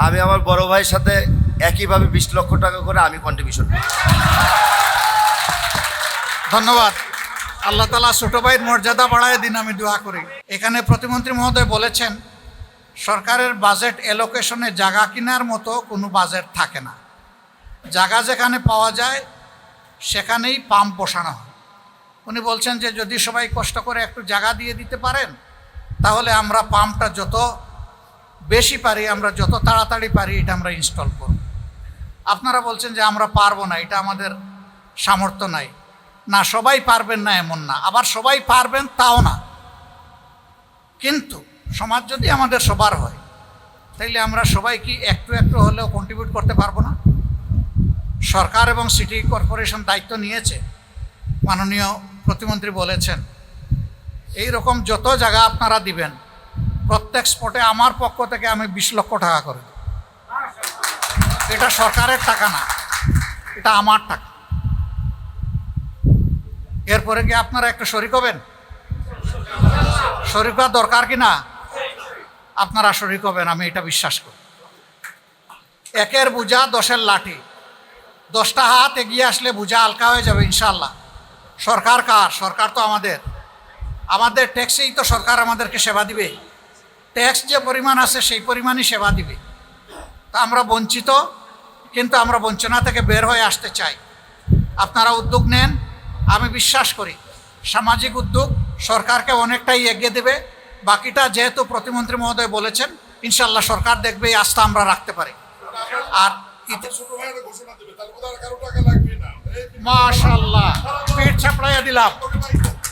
আমি আমার বড় ভাইয়ের সাথে একইভাবে 20 লক্ষ টাকা করে আমি কন্ট্রিবিউশন করি। ধন্যবাদ। আল্লাহ তাআলা ছোট ভাইয়ের মর্যাদা বাড়ায় দিন, আমি দোয়া করি। এখানে প্রতিমন্ত্রী মহোদয় বলেছেন সরকারের বাজেট অ্যালোকেশনে জায়গা কেনার মতো কোনো বাজেট থাকে না। জায়গা যেখানে পাওয়া যায় সেখানেই পাম্প বসানো হয়। উনি বলছেন যে যদি সবাই কষ্ট করে একটু জায়গা দিয়ে দিতে পারেন তাহলে আমরা পাম্পটা যত বেশি পারি, আমরা যত তাড়াতাড়ি পারি এটা আমরা ইনস্টল করব। আপনারা বলছেন যে আমরা পারবো না, এটা আমাদের সামর্থ্য নাই। না, সবাই পারবেন না এমন না, আবার সবাই পারবেন তাও না। কিন্তু সমাজ যদি আমাদের সবার হয় তাইলে আমরা সবাই কি একটু একটু হলেও কন্ট্রিবিউট করতে পারবো না? সরকার এবং সিটি কর্পোরেশন দায়িত্ব নিয়েছে। মাননীয় প্রতিমন্ত্রী বলেছেন এই রকম যত জায়গা আপনারা দিবেন প্রত্যেক স্পটে আমার পক্ষ থেকে আমি 20 লক্ষ টাকা করে দেব। এটা সরকারের টাকা না, এটা আমার টাকা। এরপরে কি আপনারা একটু শরিক হবেন? শরিক হওয়া দরকার কি না? আপনারা শরিক হবেন, আমি এটা বিশ্বাস করি। একের বোঝা 10-এর লাঠি, 10টা হাত এগিয়ে আসলে বোঝা হালকা হয়ে যাবে ইনশাল্লাহ। সরকার কার? সরকার তো আমাদের ট্যাক্সেই তো সরকার আমাদেরকে সেবা দিবে। ট্যাক্স যে পরিমাণ আছে সেই পরিমাণই সেবা দিবে। তা আমরা বঞ্চিত, কিন্তু আমরা বঞ্চনা থেকে বের হয়ে আসতে চাই। আপনারা উদ্যোগ নেন, আমি বিশ্বাস করি সামাজিক উদ্যোগ সরকারকে অনেকটাই এগিয়ে দেবে। বাকিটা যেহেতু প্রতিমন্ত্রী মহোদয় বলেছেন ইনশাল্লাহ সরকার দেখবে, এই আস্থা আমরা রাখতে পারি। আর মাশাআল্লাহ পেট ছাপড়াইয়া দিলাম,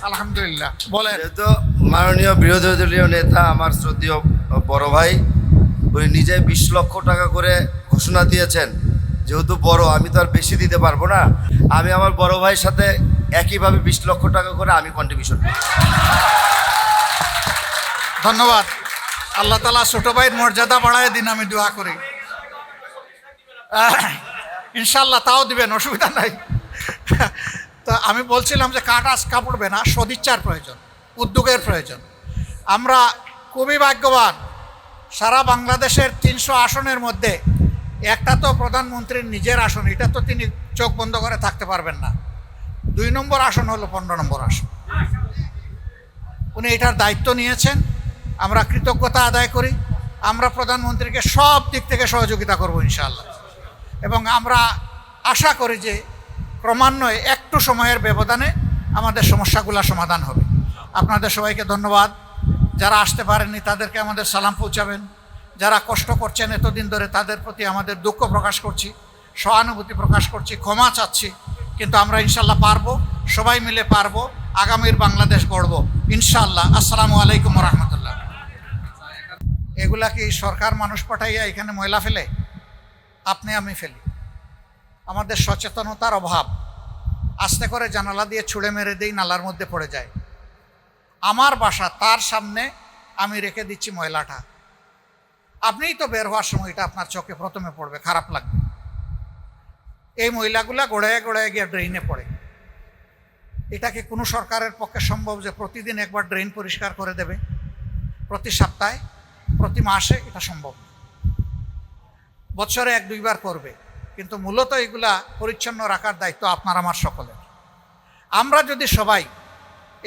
আলহামদুলিল্লাহ। বলেন। যেহেতু মাননীয় বিরোধী দলীয় নেতা আমার শ্রদ্ধেয় বড় ভাই উনি নিজে 20 লক্ষ টাকা করে ঘোষণা দিয়েছেন, যেহেতু বড় আমি তো আর বেশি দিতে পারবো না, আমি আমার বড় ভাইয়ের সাথে একইভাবে 20 লক্ষ টাকা করে আমি কন্ট্রিবিউশন করি। ধন্যবাদ। আল্লাহ তাআলা ছোট ভাইয়ের মর্যাদা বাড়ায় দিন, আমি দোয়া করি। ইনশাল্লাহ তাও দিবেন, অসুবিধা নাই। তো আমি বলছিলাম যে কাঠ আজ কাপড়বে না, সদিচ্ছার প্রয়োজন, উদ্যোগের প্রয়োজন। আমরা খুবই ভাগ্যবান, সারা বাংলাদেশের 300 আসনের মধ্যে একটা তো প্রধানমন্ত্রীর নিজের আসন, এটা তো তিনি চোখ বন্ধ করে থাকতে পারবেন না। 2 নম্বর আসন হলো 15 নম্বর আসন। উনি এটার দায়িত্ব নিয়েছেন, আমরা কৃতজ্ঞতা আদায় করি। আমরা প্রধানমন্ত্রীকে সব দিক থেকে সহযোগিতা করব ইনশাআল্লাহ, এবং আমরা আশা করি যে ক্রমান্বয়ে একটু সময়ের ব্যবধানে আমাদের সমস্যাগুলো সমাধান হবে। আপনাদের সবাইকে ধন্যবাদ। যারা আসতে পারেননি তাদেরকে আমাদের সালাম পৌঁছাবেন। যারা কষ্ট করছেন এতদিন ধরে তাদের প্রতি আমাদের দুঃখ প্রকাশ করছি, সহানুভূতি প্রকাশ করছি, ক্ষমা চাচ্ছি। কিন্তু আমরা ইনশাল্লাহ পারবো, সবাই মিলে পারবো, আগামীর বাংলাদেশ গড়ব ইনশাআল্লাহ। আসসালামু আলাইকুম রহমতুল্লাহ। এগুলা কি সরকার মানুষ পাঠাইয়া এখানে ময়লা ফেলে? আপনি আমি ফেলি। আমাদের সচেতনতার অভাব। আস্তে করে জানালা দিয়ে ছুঁড়ে মেরে দিই, নালার মধ্যে পড়ে যায়। আমার বাসা, তার সামনে আমি রেখে দিচ্ছি ময়লাটা। আপনিই তো বের হওয়ার সময় এটা আপনার চোখে প্রথমে পড়বে, খারাপ লাগবে। এই ময়লাগুলা গড়ায় গড়ায় গিয়ে ড্রেনে পড়ে। এটা কি কোনো সরকারের পক্ষে সম্ভব যে প্রতিদিন একবার ড্রেন পরিষ্কার করে দেবে? প্রতি সপ্তাহে, প্রতি মাসে? এটা সম্ভব। বছরে 1-2 বার করবে, কিন্তু মূলত এগুলা পরিচ্ছন্ন রাখার দায়িত্ব আপনার আমার সকলের। আমরা যদি সবাই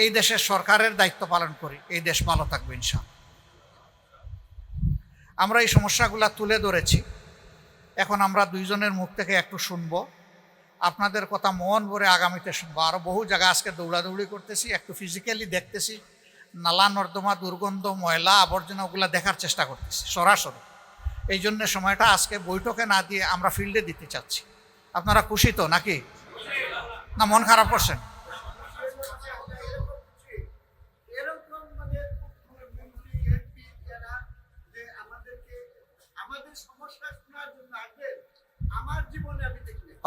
এই দেশের সরকারের দায়িত্ব পালন করি, এই দেশ ভালো থাকবে ইনশাআল্লাহ। আমরা এই সমস্যাগুলা তুলে ধরেছি, এখন আমরা দুইজনের মুখ থেকে একটু শুনবো। আপনাদের কথা মন ভরে আগামীতে শুনবো। আরও বহু জায়গা আজকে দৌড়াদৌড়ি করতেছি, একটু ফিজিক্যালি দেখতেছি, নালা নর্দমা, দুর্গন্ধ, ময়লা, আবর্জনা ওগুলা দেখার চেষ্টা করতেছি সরাসরি। এই জন্য সময়টা আজকে বৈঠকে না দিয়ে আমরা ফিল্ডে দিতে চাচ্ছি। আপনারা খুশি তো নাকি? না মন খারাপ করছেন?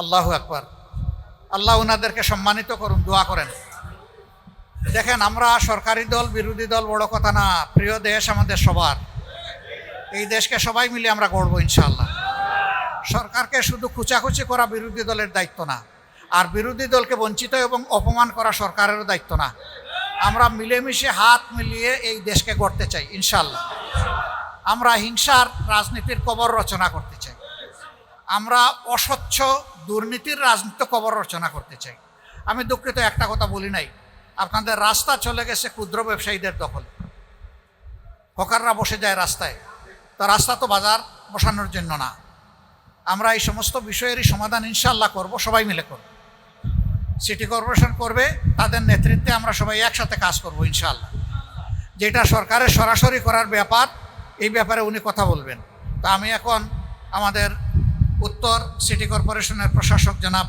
আল্লাহু আকবার। আল্লাহ ওনাদেরকে সম্মানিত করুন, দোয়া করেন। দেখেন, আমরা সরকারি দল বিরোধী দল বড় কথা না, প্রিয় দেশ আমাদের সবার। এই দেশকে সবাই মিলে আমরা গড়বো ইনশাআল্লাহ। সরকারকে শুধু খুচাখুচি করা বিরোধী দলের দায়িত্ব না, আর বিরোধী দলকে বঞ্চিত এবং অপমান করা সরকারেরও দায়িত্ব না। আমরা মিলেমিশে হাত মিলিয়ে এই দেশকে গড়তে চাই ইনশাআল্লাহ। আমরা হিংসার রাজনীতির কবর রচনা করতে চাই, আমরা অস্বচ্ছ দুর্নীতির রাজনীতি কবর রচনা করতে চাই। আমি দুঃখিত, একটা কথা বলি নাই, আপনাদের রাস্তা চলে গেছে ক্ষুদ্র ব্যবসায়ীদের দখলে, হকাররা বসে যায় রাস্তায়। তো রাস্তা তো বাজার বসানোর জন্য না। আমরা এই সমস্ত বিষয়েরই সমাধান ইনশাল্লাহ করব, সবাই মিলে করব। সিটি কর্পোরেশন করবে, তাদের নেতৃত্বে আমরা সবাই একসাথে কাজ করব ইনশাল্লাহ। যেটা সরকারের সরাসরি করার ব্যাপার, এই ব্যাপারে উনি কথা বলবেন। তা আমি এখন আমাদের উত্তর সিটি কর্পোরেশনের প্রশাসক জনাব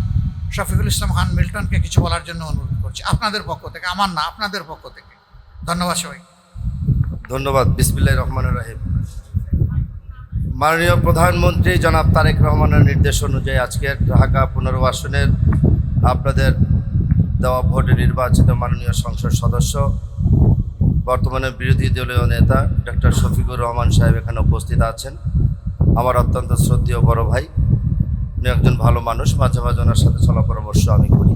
শফিকুল ইসলাম খান মিল্টনকে কিছু বলার জন্য অনুরোধ করছি, আপনাদের পক্ষ থেকে, আমার না, আপনাদের পক্ষ থেকে। ধন্যবাদ সবাই। ধন্যবাদ। বিসমিল্লাহির রহমানির রহিম। মাননীয় প্রধানমন্ত্রী জনাব তারেক রহমানের নির্দেশ অনুযায়ী আজকে ঢাকা 15 আসনের আপনাদের দেওয়া ভোটে নির্বাচিত মাননীয় সংসদ সদস্য, বর্তমানে বিরোধী দলীয় নেতা ডক্টর শফিকুর রহমান সাহেব এখানে উপস্থিত আছেন। আমার অত্যন্ত শ্রদ্ধেয় বড় ভাই, উনি একজন ভালো মানুষ, মাঝে মাঝে ওনার সাথে চলা পরামর্শ আমি করি।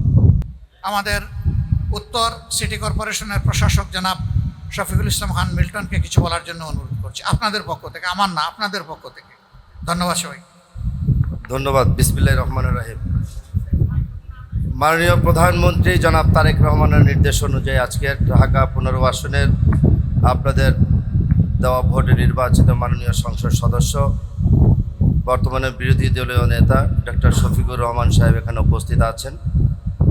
আমাদের উত্তর সিটি কর্পোরেশনের প্রশাসক জনাব শফিকুল ইসলাম খান মিল্টনকে কিছু বলার জন্য অনুরোধ করছি, আপনাদের পক্ষ থেকে, আমার না, আপনাদের পক্ষ থেকে। ধন্যবাদ সবাই। ধন্যবাদ। বিসমিল্লাহির রহমানির রহিম। মাননীয় প্রধানমন্ত্রী জনাব তারেক রহমানের নির্দেশ অনুযায়ী আজকে ঢাকা 15 আসনের আপনাদের দেওয়া ভোটে নির্বাচিত মাননীয় সংসদ সদস্য, বর্তমানে বিরোধী দলীয় নেতা ডক্টর শফিকুর রহমান সাহেব এখানে উপস্থিত আছেন।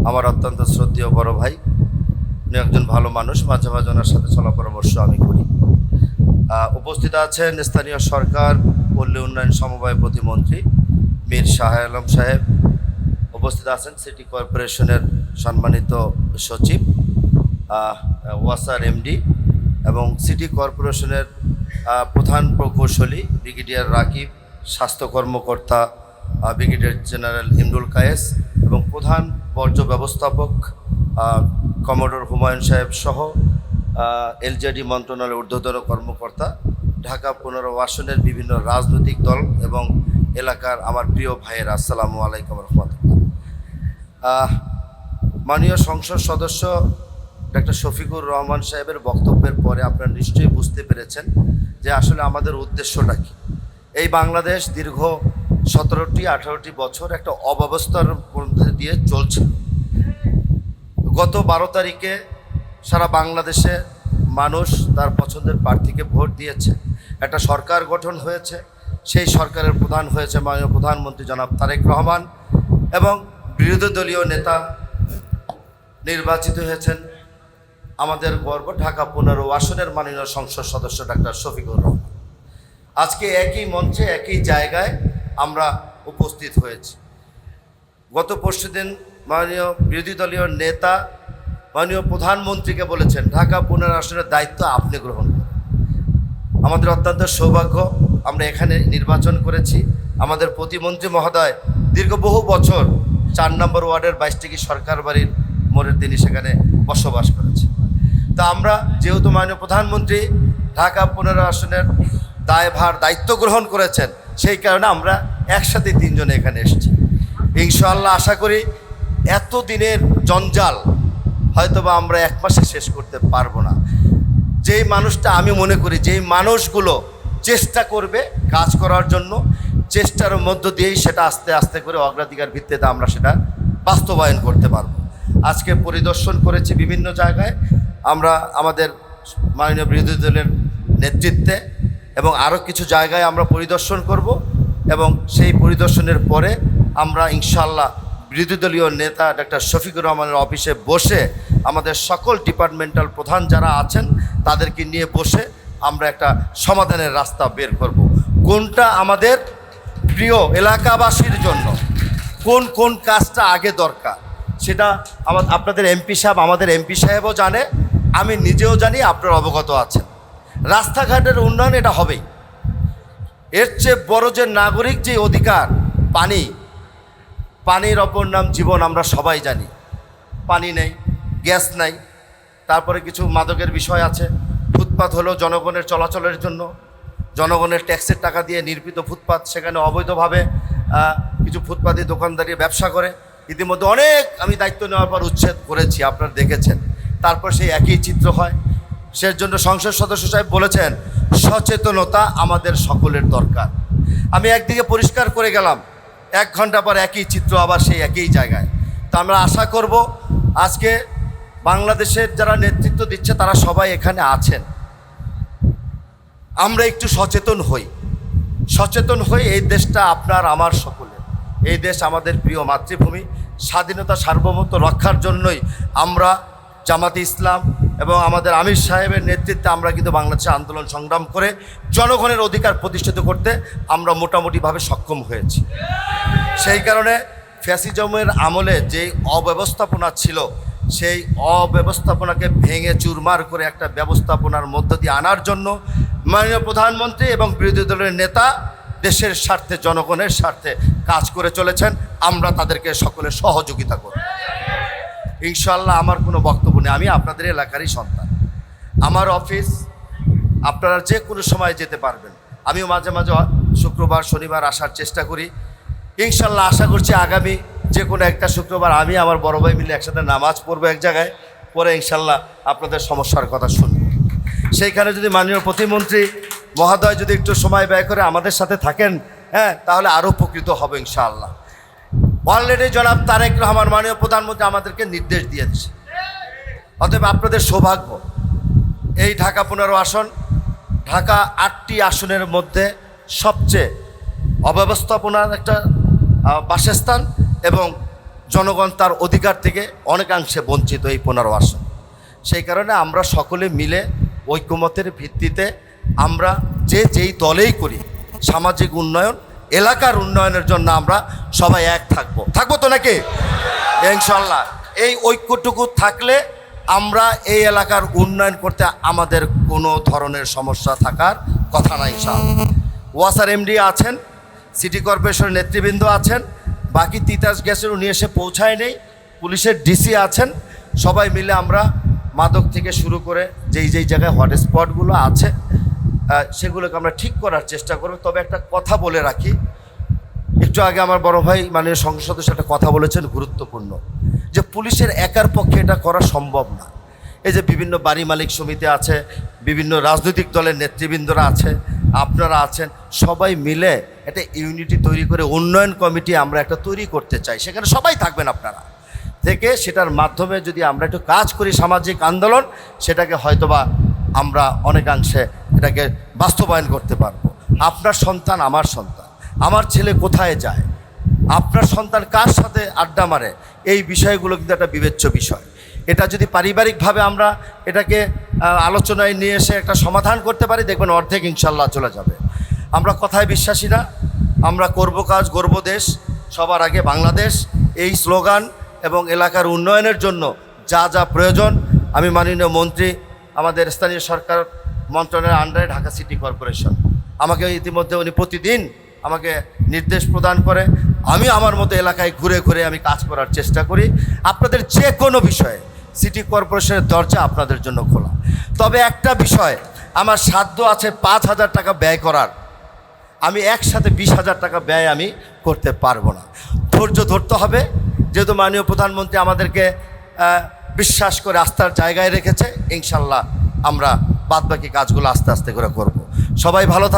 আমার অত্যন্ত শ্রদ্ধেয় বড় ভাই, উনি একজন ভালো মানুষ, মাঝে মাঝে ওনার সাথে চলা পরামর্শ আমি করি। উপস্থিত আছেন স্থানীয় সরকার পল্লী উন্নয়ন সমবায় প্রতিমন্ত্রী মীর শাহ আলম সাহেব, উপস্থিত আছেন সিটি কর্পোরেশনের সম্মানিত সচিব ওয়াসার এমডি এবং সিটি কর্পোরেশনের প্রধান প্রকৌশলী ব্রিগেডিয়ার রাকিব, স্বাস্থ্য কর্মকর্তা ব্রিগেডিয়ার জেনারেল ইমরুল কায়েস এবং প্রধান বর্জ্য ব্যবস্থাপক কমোডর হুমায়ুন সাহেব সহ এলজেডি মন্ত্রণালয়ের ঊর্ধ্বতন কর্মকর্তা, ঢাকা 15 আসনের বিভিন্ন রাজনৈতিক দল এবং এলাকার আমার প্রিয় ভাইয়েরা, আসসালামু আলাইকুম রহমতুল্লাহ। মাননীয় সংসদ সদস্য ডক্টর শফিকুর রহমান সাহেবের বক্তব্যের পরে আপনারা নিশ্চয়ই বুঝতে পেরেছেন যে আসলে আমাদের উদ্দেশ্যটা কী। এই বাংলাদেশ দীর্ঘ 17-18 বছর একটা অব্যবস্থার মধ্যে দিয়ে চলছে। গত 12 তারিখে সারা বাংলাদেশে মানুষ তার পছন্দের প্রার্থীকে ভোট দিয়েছে, একটা সরকার গঠন হয়েছে, সেই সরকারের প্রধান হয়েছে মাননীয় প্রধানমন্ত্রী জনাব তারেক রহমান এবং বিরোধী দলীয় নেতা নির্বাচিত হয়েছেন আমাদের গর্ব ঢাকা 15 আসনের মাননীয় সংসদ সদস্য ডাক্তার শফিকুর রহমান। আজকে একই মঞ্চে একই জায়গায় আমরা উপস্থিত হয়েছি। গত পরশুদিন মাননীয় বিরোধী দলীয় নেতা মাননীয় প্রধানমন্ত্রীকে বলেছেন ঢাকা 15 আসনের দায়িত্ব আপনি গ্রহণ করুন। আমাদের অত্যন্ত সৌভাগ্য, আমরা এখানে নির্বাচন করেছি। আমাদের প্রতিমন্ত্রী মহোদয় দীর্ঘ বহু বছর 4 নম্বর ওয়ার্ডের 22টি সরকার বাড়ির মোড়ের তিনি সেখানে বসবাস করেছে। তা আমরা যেহেতু মাননীয় প্রধানমন্ত্রী ঢাকা 15 আসনের দায়িত্ব গ্রহণ করেছেন, সেই কারণে আমরা একসাথে 3 জনে এখানে এসেছি। ইনশাআল্লাহ আশা করি এত দিনের জঞ্জাল হয়তোবা আমরা 1 মাসে শেষ করতে পারবো না। যেই মানুষটা আমি মনে করি যেই মানুষগুলো চেষ্টা করবে কাজ করার জন্য, চেষ্টার মধ্য দিয়েই সেটা আস্তে আস্তে করে অগ্রাধিকার ভিত্তিতে আমরা সেটা বাস্তবায়ন করতে পারবো। আজকে পরিদর্শন করেছি বিভিন্ন জায়গায়, আমরা আমাদের মাননীয় বিরোধী দলের নেতৃত্বে এবং আরও কিছু জায়গায় আমরা পরিদর্শন করব এবং সেই পরিদর্শনের পরে আমরা ইনশাআল্লাহ বিরোধী দলীয় নেতা ডক্টর শফিকুর রহমানের অফিসে বসে আমাদের সকল ডিপার্টমেন্টাল প্রধান যারা আছেন তাদেরকে নিয়ে বসে আমরা একটা সমাধানের রাস্তা বের করব। কোনটা আমাদের প্রিয় এলাকাবাসীর জন্য কোন কোন কাজটা আগে দরকার সেটা আপনাদের এমপি সাহেব, আমাদের এমপি সাহেবও জানে, আমি নিজেও জানি, আপনারা অবগত আছেন। রাস্তাঘাটের উন্নয়ন এটা হবেই। এর চেয়ে বড় যে নাগরিক যে অধিকার পানির অপর নাম জীবন, আমরা সবাই জানি। পানি নেই, গ্যাস নাই, তারপরে কিছু মাদকের বিষয় আছে। ফুটপাত হলো জনগণের চলাচলের জন্য, জনগণের ট্যাক্সের টাকা দিয়ে নির্মিত ফুটপাত, সেখানে অবৈধভাবে কিছু ফুটপাতি দোকানদারি ব্যবসা করে। ইতিমধ্যে অনেক আমি দায়িত্ব নেওয়ার পর উচ্ছেদ করেছি, আপনারা দেখেছেন। তারপর সেই একই চিত্র হয়। সেজন্য সংসদ সদস্য সাহেব বলেছেন সচেতনতা আমাদের সকলের দরকার। আমি একদিকে পরিষ্কার করে গেলাম, 1 ঘন্টা পর একই চিত্র আবার সেই একই জায়গায়। তো আমরা আশা করব আজকে বাংলাদেশের যারা নেতৃত্ব দিচ্ছে তারা সবাই এখানে আছেন, আমরা একটু সচেতন হই। এই দেশটা আপনার আমার সকলের, এই দেশ আমাদের প্রিয় মাতৃভূমি। স্বাধীনতা সার্বভৌমত্ব রক্ষার জন্যই আমরা জামাতে ইসলাম এবং আমাদের আমির সাহেবের নেতৃত্বে আমরা কিন্তু বাংলাদেশে আন্দোলন সংগ্রাম করে জনগণের অধিকার প্রতিষ্ঠিত করতে আমরা মোটামুটিভাবে সক্ষম হয়েছি। সেই কারণে ফ্যাসিজমের আমলে যেই অব্যবস্থাপনা ছিল, সেই অব্যবস্থাপনাকে ভেঙে চুরমার করে একটা ব্যবস্থাপনার মধ্য দিয়ে আনার জন্য মাননীয় প্রধানমন্ত্রী এবং বিরোধী দলের নেতা দেশের স্বার্থে জনগণের স্বার্থে কাজ করে চলেছেন। আমরা তাদেরকে সকলে সহযোগিতা করব ইনশাআল্লাহ। আমার কোনো বক্তব্য নেই, আমি আপনাদের এলাকারই সন্তান, আমার অফিস, আপনারা যে কোনো সময় যেতে পারবেন। আমিও মাঝে মাঝে শুক্রবার শনিবার আসার চেষ্টা করি। ইনশাআল্লাহ আশা করছি আগামী যে কোনো একটা শুক্রবার আমি আমার বড় ভাই মিলে একসাথে নামাজ পড়বো এক জায়গায়, পরে ইনশাআল্লাহ আপনাদের সমস্যার কথা শুনব। সেইখানে যদি মাননীয় প্রতিমন্ত্রী মহোদয় যদি একটু সময় ব্যয় করে আমাদের সাথে থাকেন, তাহলে আরও উপকৃত হবে ইনশাআল্লাহ। অলরেডি জনাব তারেক রহমান মাননীয় প্রধানমন্ত্রী আমাদেরকে নির্দেশ দিয়েছে, অতএব আপনাদের সৌভাগ্য এই ঢাকা 15 আসন, ঢাকা 8টি আসনের মধ্যে সবচেয়ে অব্যবস্থাপনার একটা বাসস্থান এবং জনগণ তার অধিকার থেকে অনেকাংশে বঞ্চিত এই 15 আসন। সেই কারণে আমরা সকলে মিলে ঐকমত্যের ভিত্তিতে আমরা যেই দলেই করি সামাজিক উন্নয়ন, এলাকার উন্নয়নের জন্য আমরা সবাই এক থাকবো তো নাকি? ইনশাআল্লাহ এই ঐক্যটুকু থাকলে আমরা এই এলাকার উন্নয়ন করতে আমাদের কোনো ধরনের সমস্যা থাকার কথা নাই ইনশাআল্লাহ। ওয়াসার এমডি আছেন, সিটি কর্পোরেশনের নেতৃবৃন্দ আছেন, বাকি তিতাস গ্যাসের উনি এসে পৌঁছায় নেই, পুলিশের ডিসি আছেন। সবাই মিলে আমরা মাদক থেকে শুরু করে যেই জায়গায় হটস্পটগুলো আছে সেগুলোকে আমরা ঠিক করার চেষ্টা করব। তবে একটা কথা বলে রাখি, একটু আগে আমার বড় ভাই মাননীয় সংসদ সদস্য একটা কথা বলেছেন গুরুত্বপূর্ণ, যে পুলিশের একার পক্ষে এটা করা সম্ভব না। এই যে বিভিন্ন বাড়ি মালিক সমিতি আছে, বিভিন্ন রাজনৈতিক দলের নেতৃবৃন্দরা আছে, আপনারা আছেন, সবাই মিলে একটা ইউনিটি তৈরি করে উন্নয়ন কমিটি আমরা একটা তৈরি করতে চাই। সেখানে সবাই থাকবেন আপনারা থেকে, সেটার মাধ্যমে যদি আমরা একটু কাজ করি সামাজিক আন্দোলন, সেটাকে হয়তোবা আমরা অনেকাংশে এটাকে বাস্তবায়ন করতে পারবো। আপনার সন্তান আমার সন্তান, আমার ছেলে কোথায় যায়, আপনার সন্তান কার সাথে আড্ডা মারে, এই বিষয়গুলো কিন্তু একটা বিবেচ্য বিষয়। এটা যদি পারিবারিকভাবে আমরা এটাকে আলোচনায় নিয়ে এসে একটা সমাধান করতে পারি, দেখবেন অর্ধেক ইনশাল্লাহ চলে যাবে। আমরা কথায় বিশ্বাসী না, আমরা করব কাজ, গর্ব দেশ, সবার আগে বাংলাদেশ। এই স্লোগান এবং এলাকার উন্নয়নের জন্য যা প্রয়োজন আমি মাননীয় মন্ত্রী, আমাদের স্থানীয় সরকার মন্ত্রণালয়ের আন্ডারে ঢাকা সিটি কর্পোরেশন, আমাকে ইতিমধ্যে উনি প্রতিদিন আমাকে নির্দেশ প্রদান করে। আমি আমার মতো এলাকায় ঘুরে আমি কাজ করার চেষ্টা করি। আপনাদের যে কোনো বিষয়ে সিটি কর্পোরেশনের দরজা আপনাদের জন্য খোলা। তবে একটা বিষয়, আমার সাধ্য আছে 5,000 টাকা ব্যয় করার, আমি একসাথে 20,000 টাকা ব্যয় আমি করতে পারবো না। ধৈর্য ধরতে হবে, যেহেতু মাননীয় প্রধানমন্ত্রী আমাদেরকে বিশ্বাস করে আস্থার জায়গায় রেখেছে। ইনশাল্লাহ আমরা বাদবাকি কাজগুলো আস্তে আস্তে করে করব। সবাই ভালো থাকবে।